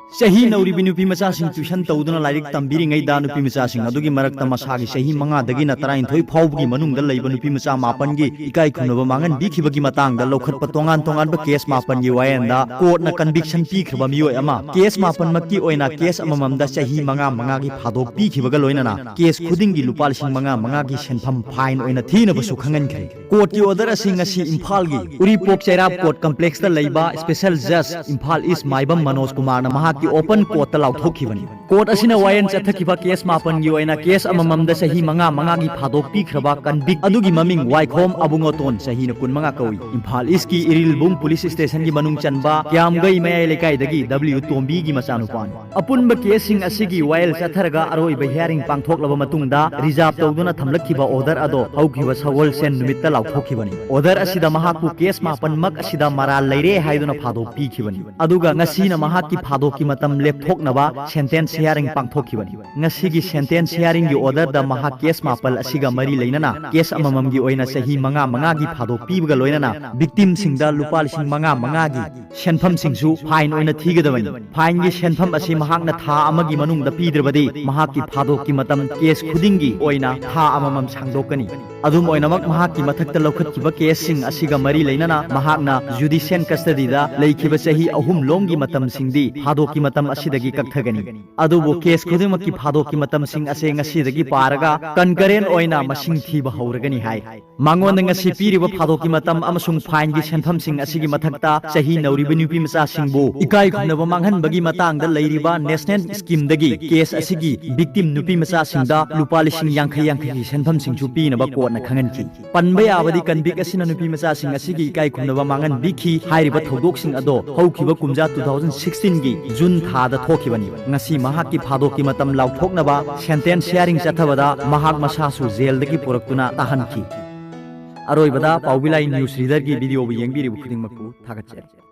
Sahi nauribi nupi machasing tuition tawduna lairik tambiringayda nupi machasing adugi marakta masagi sahi manga dagi na 13 faubgi manungda laiba nupi macha mapangi ikai khunaba mangan bikibagi matangda lokhatpa tongan tongan ba case mapangi wayanda court na conviction pikhaba miyoi ama case mapan makki oina case amamamda sahi manga gi phadok pikhibaga loinana case khudingi lupa lising manga gi senpham fine oina thina basu khangan khre court ki order asing asi imphal gi uripok chairap court complex ta laiba special judge imphal is maibam Manoj Kumar na ki open court ta lauthokibani court asina wayan chathakiba case mapan gi oina case amamamda sahi manga gi phadok pikhraba convict adugi maming waikhom abungoton sahi na kun manga kawi imphal is ki irilbum police station gi manung chanba kyamgai mayai lekai dagi W Tombi gi machanupan apunba case sing asigi wail chatharaga aroi ba hearing pangthoklaba matungda reserve tawduna thamlakhiba order ado haukiba sawol sen numitta lauthokibani order asida mahaku case mapan mak asida maral leire haiduna phadok pikhibani aduga ngasina mahaki phadok matam lepthoknaba sentence hearing pangthokibani ngasigi sentence hearing gi order da maha case mapal asiga mari leinana case amamam gi oina sahi manga gi phadok pibga loinana victim singda lupa lising manga gi senpham singsu fine oina thigadabani fine gi senpham asi mahakna tha amagi manungda pidrabadi mahaki phadok ki matam case khudingi oina tha amamam sangdokani adum oinamak mahaki mathakta lokhatkiba case sing asiga mari leinana mahakna judicial custody da leikhiba sahi ahum longi matam singdi phadok ki matam asidagi kakthagani adubo case khudimaki phadok ki matam sing ase ngasidagi paraga concurrent oina masing thiba hauragani hai mangon ngasi piriba phadok ki matam amasung fine gi senpham sing asigi mathakta sahi nauriba nupi macha singbo ikai khunaba manghan bagi matang da leiriba national scheme dagi case asigi victim nupi macha singda lupa lising yankhi gi senpham sing chu pi na ba court na khangan ki panba yabadi convict asina nupi macha sing asigi ikai khunaba manghan bikhi hairiba thodok sing ado haukiba kumja 2016 gi June thada thokibani ngasi mahaki phadok ki matam lauthoknaba sentence hearing chathabada mahak masasu jail dagi puraktuna tahanki aroibada paubilai news reader gi video bu yengbiri bu khuding makku thagatche